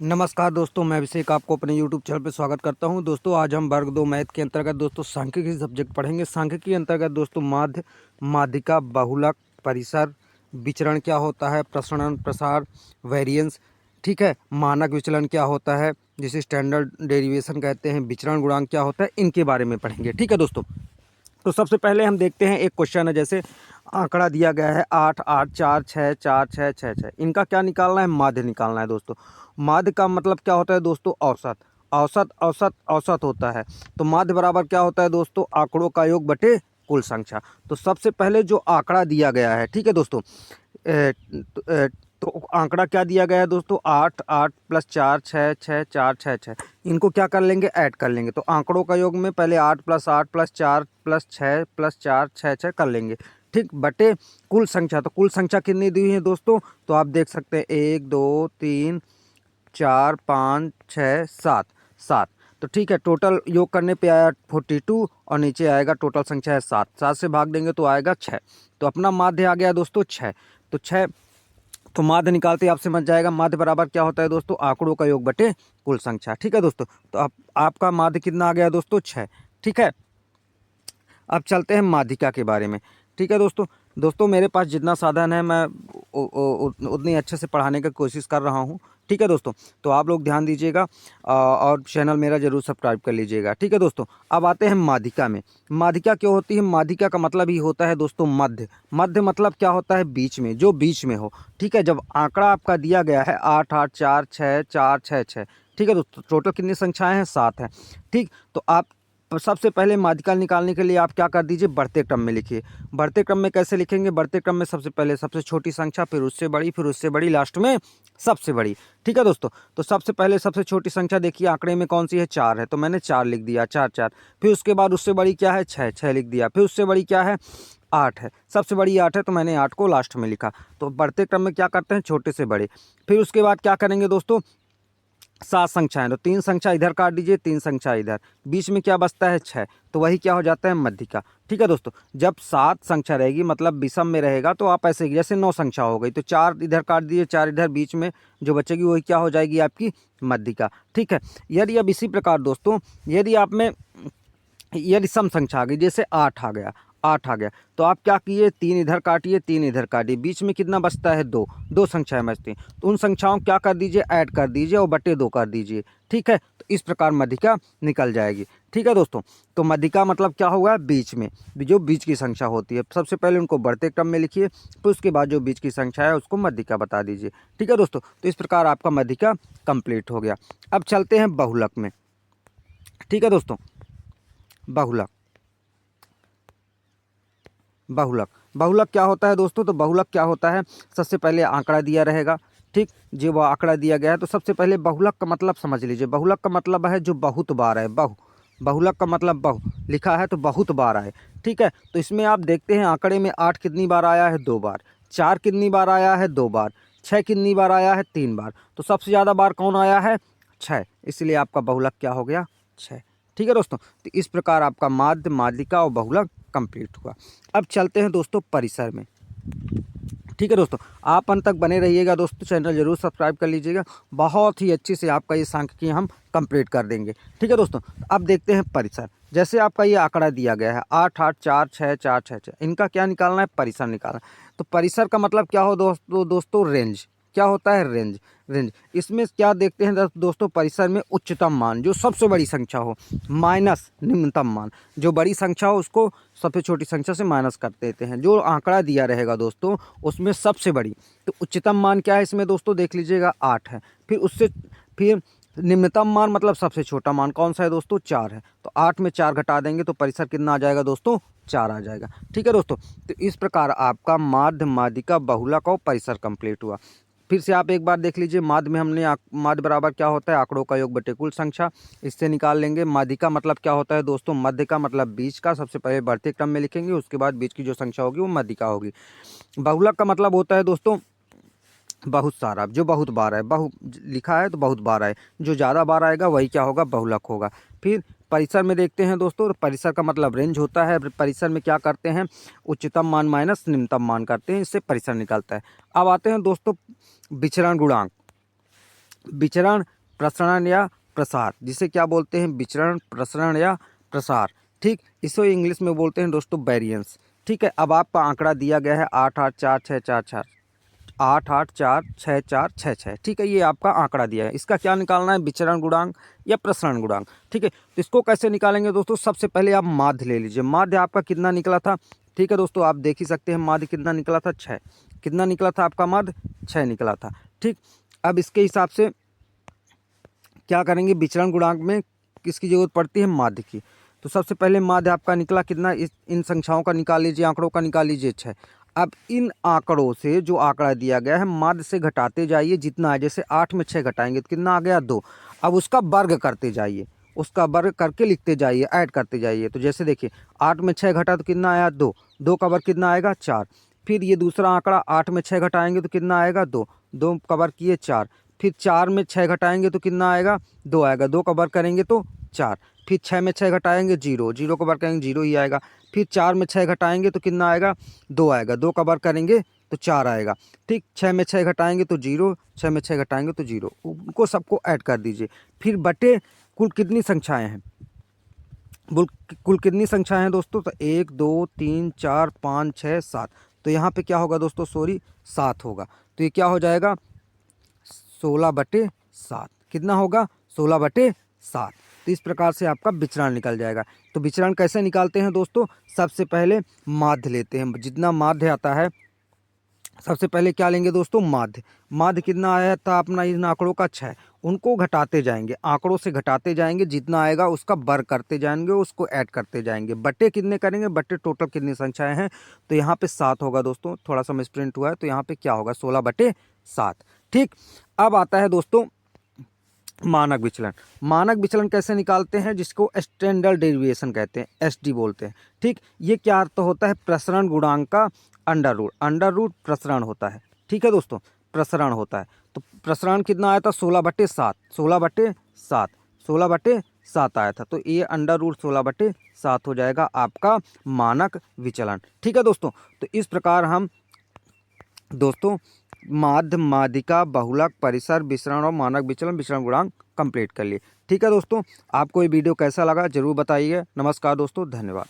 नमस्कार दोस्तों, मैं अभिषेक आपको अपने YouTube चैनल पर स्वागत करता हूं। दोस्तों आज हम वर्ग 2 मैथ के अंतर्गत दोस्तों सांख्यिकी सब्जेक्ट पढ़ेंगे। सांख्यिकी के अंतर्गत दोस्तों माध्य, माध्यिका, बहुलक, परिसर, विचरण क्या होता है, प्रसरण, प्रसार, वेरिएंस, ठीक है, मानक विचलन क्या होता है जिसे स्टैंडर्ड डेरिवेशन कहते हैं, विचरण गुणांक क्या होता है, इनके बारे में पढ़ेंगे। ठीक है दोस्तों, तो सबसे पहले हम देखते हैं एक क्वेश्चन है। जैसे आंकड़ा दिया गया है 8 8 4 6 4 6 6 6, इनका क्या निकालना है, माध्य निकालना है दोस्तों। माध्य का मतलब क्या होता है दोस्तों, औसत। औसत औसत औसत होता है। तो माध्य बराबर क्या होता है दोस्तों, आंकड़ों का योग बटे कुल संख्या। तो सबसे पहले जो आंकड़ा दिया गया है, ठीक है दोस्तों, तो आंकड़ा क्या दिया गया है दोस्तों, 8 8 प्लस 4 6 6 4 6 6, इनको क्या कर लेंगे, ऐड कर लेंगे। तो आंकड़ों का योग में पहले 8 प्लस 8 प्लस 4 प्लस 6 प्लस 4 6 6 कर लेंगे, ठीक, बटे कुल संख्या। तो कुल संख्या कितनी दी हुई है दोस्तों, तो आप देख सकते हैं 1 2 3 4 5 6 7 7। तो ठीक है, टोटल योग करने पे आया 42 और नीचे आएगा टोटल संख्या है 7। 7 से भाग देंगे तो आएगा 6। तो अपना माध्य आ गया दोस्तों 6। तो 6, तो माध्य निकालते ही आपसे समझ जाएगा माध्य बराबर क्या होता है दोस्तों, आंकड़ों का योग बटे कुल संख्या। ठीक है दोस्तों, तो आपका माध्य कितना आ गया दोस्तों, 6। ठीक है, अब चलते हैं माध्यिका के बारे में। ठीक है दोस्तों मेरे पास जितना साधन है मैं उतनी अच्छे से पढ़ाने की कोशिश कर रहा हूँ। ठीक है दोस्तों, तो आप लोग ध्यान दीजिएगा और चैनल मेरा जरूर सब्सक्राइब कर लीजिएगा। ठीक है दोस्तों, अब आते हैं माध्यिका में। माध्यिका क्यों होती है, माध्यिका का मतलब ही होता है दोस्तों मध्य। मध्य मतलब क्या होता है, बीच में, जो बीच में हो। ठीक है, जब आंकड़ा आपका दिया गया है 8 8 4 6 4 6 6, ठीक है दोस्तों, टोटल कितनी संख्याएं हैं, 7 हैं। ठीक, तो आप सबसे पहले माध्यिका निकालने के लिए आप क्या कर दीजिए, बढ़ते क्रम में लिखिए। बढ़ते क्रम में कैसे लिखेंगे, बढ़ते क्रम में सबसे पहले सबसे छोटी संख्या, फिर उससे बड़ी, फिर उससे बड़ी, लास्ट में सबसे बड़ी। ठीक है दोस्तों, तो सबसे पहले सबसे छोटी संख्या देखिए आंकड़े में कौन सी है, 4 है, तो मैंने 4 लिख दिया, 4 4। फिर उसके बाद उससे बड़ी क्या है, 6 6 लिख दिया। फिर उससे बड़ी क्या है, 8 है, सबसे बड़ी 8 है, तो मैंने 8 को लास्ट में लिखा। तो बढ़ते क्रम में क्या करते हैं, छोटे से बड़े। फिर उसके बाद क्या करेंगे दोस्तों, 7 संख्याएं, तो 3 संख्या इधर काट दीजिए, 3 संख्या इधर, बीच में क्या बचता है, 6, तो वही क्या हो जाता है, माध्यिका। ठीक है दोस्तों, जब 7 संख्या रहेगी मतलब विषम में रहेगा तो आप ऐसे जैसे 9 संख्या हो गई तो 4 इधर काट दीजिए, 4 इधर, बीच में जो बचेगी वही क्या हो जाएगी, आपकी माध्यिका। ठीक है, यदि अब इसी प्रकार दोस्तों यदि सम संख्या आ गई, जैसे 8 आ गया, 8 आ गया, तो आप क्या किए, 3 इधर काटिए, 3 इधर काटिए, बीच में कितना बचता है, 2, 2 संख्याएं बचती हैं, तो उन संख्याओं क्या कर दीजिए, ऐड कर दीजिए और बटे 2 कर दीजिए। ठीक है, तो इस प्रकार माध्यिका निकल जाएगी। ठीक है दोस्तों, तो माध्यिका मतलब क्या होगा, बीच में, जो बीच की संख्या होती है। सबसे पहले उनको बढ़ते क्रम में लिखिए, फिर उसके बाद जो बीच की संख्या है उसको माध्यिका बता दीजिए। ठीक है दोस्तों, तो इस प्रकार आपका माध्यिका कंप्लीट हो गया। अब चलते हैं बहुलक में। ठीक है दोस्तों, बहुलक, बहुलक, बहुलक क्या होता है दोस्तों, तो बहुलक क्या होता है, सबसे पहले आंकड़ा दिया रहेगा। ठीक, जो वो आंकड़ा दिया गया है, तो सबसे पहले बहुलक का मतलब समझ लीजिए। बहुलक का मतलब है जो बहुत बार है, बहुलक का मतलब बहु लिखा है तो बहुत बार आए। ठीक है, तो इसमें आप देखते हैं आंकड़े में 8 कितनी बार आया है, 2 बार, 4 कितनी बार आया है, 2 बार, 6 कितनी बार आया है, 3 बार, तो सबसे ज़्यादा बार कौन आया है, 6, इसलिए आपका बहुलक क्या हो गया, 6। ठीक है दोस्तों, तो इस प्रकार आपका माध्य, माध्यिका और बहुलक कंप्लीट हुआ। अब चलते हैं दोस्तों परिसर में। ठीक है दोस्तों, आप अंत तक बने रहिएगा दोस्तों, चैनल जरूर सब्सक्राइब कर लीजिएगा, बहुत ही अच्छी से आपका ये सांख्यिकी हम कंप्लीट कर देंगे। ठीक है दोस्तों, अब देखते हैं परिसर। जैसे आपका ये आंकड़ा दिया गया है 8 8 4 6 4 6 6, इनका क्या निकालना है, परिसर निकालना है। तो परिसर का मतलब क्या हो दोस्तों, रेंज। क्या होता है, रेंज। रेंज, इसमें क्या देखते हैं दोस्तों, परिसर में उच्चतम मान, जो सबसे बड़ी संख्या हो, माइनस निम्नतम मान, जो बड़ी संख्या हो उसको सबसे छोटी संख्या से माइनस कर देते हैं। जो आंकड़ा दिया रहेगा दोस्तों उसमें सबसे बड़ी, तो उच्चतम मान क्या है इसमें दोस्तों, देख लीजिएगा 8 है। फिर निम्नतम मान मतलब सबसे छोटा मान कौन सा है दोस्तों, 4 है, तो 8 में 4 घटा देंगे तो परिसर कितना आ जाएगा दोस्तों, 4 आ जाएगा। ठीक है दोस्तों, तो इस प्रकार आपका माध्य, माध्यिका, बहुलक और परिसर कंप्लीट हुआ। फिर से आप एक बार देख लीजिए, माध्य में हमने माध्य बराबर क्या होता है, आंकड़ों का योग बटे कुल संख्या, इससे निकाल लेंगे। माध्यिका मतलब क्या होता है दोस्तों, मध्य का मतलब बीच का, सबसे पहले बढ़ते क्रम में लिखेंगे, उसके बाद बीच की जो संख्या होगी वो माध्यिका होगी। बहुलक का मतलब होता है दोस्तों बहुत सारा, जो बहुत बार है, बहु लिखा है तो बहुत बार आए, जो ज़्यादा बार आएगा वही क्या होगा, बहुलक होगा। फिर परिसर में देखते हैं दोस्तों, तो परिसर का मतलब रेंज होता है। परिसर में क्या करते हैं, उच्चतम मान माइनस निम्नतम मान करते हैं, इससे परिसर निकलता है। अब आते हैं दोस्तों विचरण गुणांक। विचरण, प्रसरण या प्रसार, जिसे क्या बोलते हैं, विचरण, प्रसरण या प्रसार। ठीक, इसे इंग्लिश में बोलते हैं दोस्तों वेरिएंस। ठीक है, अब आपका आंकड़ा दिया गया है 88464, 8846466। ठीक है, ये आपका आंकड़ा दिया है, इसका क्या निकालना है, विचरण गुणांक या प्रसरण गुणांक। ठीक है, तो इसको कैसे निकालेंगे दोस्तों, सबसे पहले आप माध्य ले लीजिए। माध्य आपका कितना निकला था, ठीक है दोस्तों, आप देख ही सकते हैं माध्य कितना निकला था, 6। कितना निकला था आपका माध्य, 6 निकला था। ठीक, अब इसके हिसाब से क्या करेंगे, विचरण गुणांक में किसकी जरूरत पड़ती है, माध्य की। तो सबसे पहले माध्य आपका निकला कितना, इन संख्याओं का निकाल लीजिए, आंकड़ों का निकाल लीजिए 6। अब इन आंकड़ों से जो आंकड़ा दिया गया है माध्य से घटाते जाइए जितना है, जैसे 8 में 6 घटाएंगे तो कितना आ गया, 2। अब उसका वर्ग करते जाइए, उसका वर्ग करके लिखते जाइए, ऐड करते जाइए। तो जैसे देखिए 8 में 6 घटा तो कितना आया, 2। 2 का वर्ग कितना आएगा, 4। फिर ये दूसरा आंकड़ा 8 में 6 घटाएंगे तो कितना आएगा, 2। 2 का वर्ग किए 4। फिर 4 में 6 घटाएंगे तो कितना आएगा, 2 आएगा। 2 का वर्ग करेंगे तो 4। फिर 6 में 6 घटाएंगे 0, 0 का वर्ग करेंगे 0 ही आएगा। फिर 4 में 6 घटाएंगे तो कितना आएगा, 2 आएगा। 2 का वर्ग करेंगे तो 4 आएगा। ठीक, 6 में 6 घटाएंगे तो 0, 6 में 6 घटाएंगे तो 0। उनको सबको ऐड कर दीजिए। फिर बटे कुल कितनी संख्याएं हैं, कुल कितनी संख्याएं हैं दोस्तों, तो 1 2 3 4 5 6 7। तो यहाँ पे क्या होगा दोस्तों, सॉरी 7 होगा। तो ये क्या हो जाएगा, 16/7। कितना होगा, 16/7। तो इस प्रकार से आपका विचरण निकल जाएगा। तो विचरण कैसे निकालते हैं दोस्तों, सबसे पहले माध्य लेते हैं, जितना माध्य आता है सबसे पहले क्या लेंगे दोस्तों, माध्य। माध्य कितना आया था अपना इन आंकड़ों का, 6। उनको घटाते जाएंगे, आंकड़ों से घटाते जाएंगे, जितना आएगा उसका वर्ग करते जाएंगे, उसको ऐड करते जाएंगे। बट्टे कितने करेंगे, बट्टे टोटल कितनी संख्याएं हैं, तो यहाँ पे 7 होगा दोस्तों, थोड़ा सा मिसप्रिंट हुआ है, तो यहाँ पे क्या होगा, 16/7। ठीक, अब आता है दोस्तों मानक विचलन। मानक विचलन कैसे निकालते हैं, जिसको स्टैंडर्ड डेविएशन कहते हैं, एसडी बोलते हैं। ठीक, ये क्या अर्थ होता है, प्रसरण गुणांक का अंडर रूट, अंडर रूट प्रसरण होता है। ठीक है दोस्तों, प्रसरण होता है। तो प्रसरण कितना आया था, 16/7, 16/7, 16/7 आया था। तो ये अंडर रूट 16/7 हो जाएगा आपका मानक विचलन। ठीक है दोस्तों, तो इस प्रकार हम दोस्तों माध्य, माध्यिका, बहुलक, परिसर, विचरण और मानक विचलन, विचरण गुणांक कंप्लीट कर लिए। ठीक है दोस्तों, आपको ये वीडियो कैसा लगा जरूर बताइए। नमस्कार दोस्तों, धन्यवाद।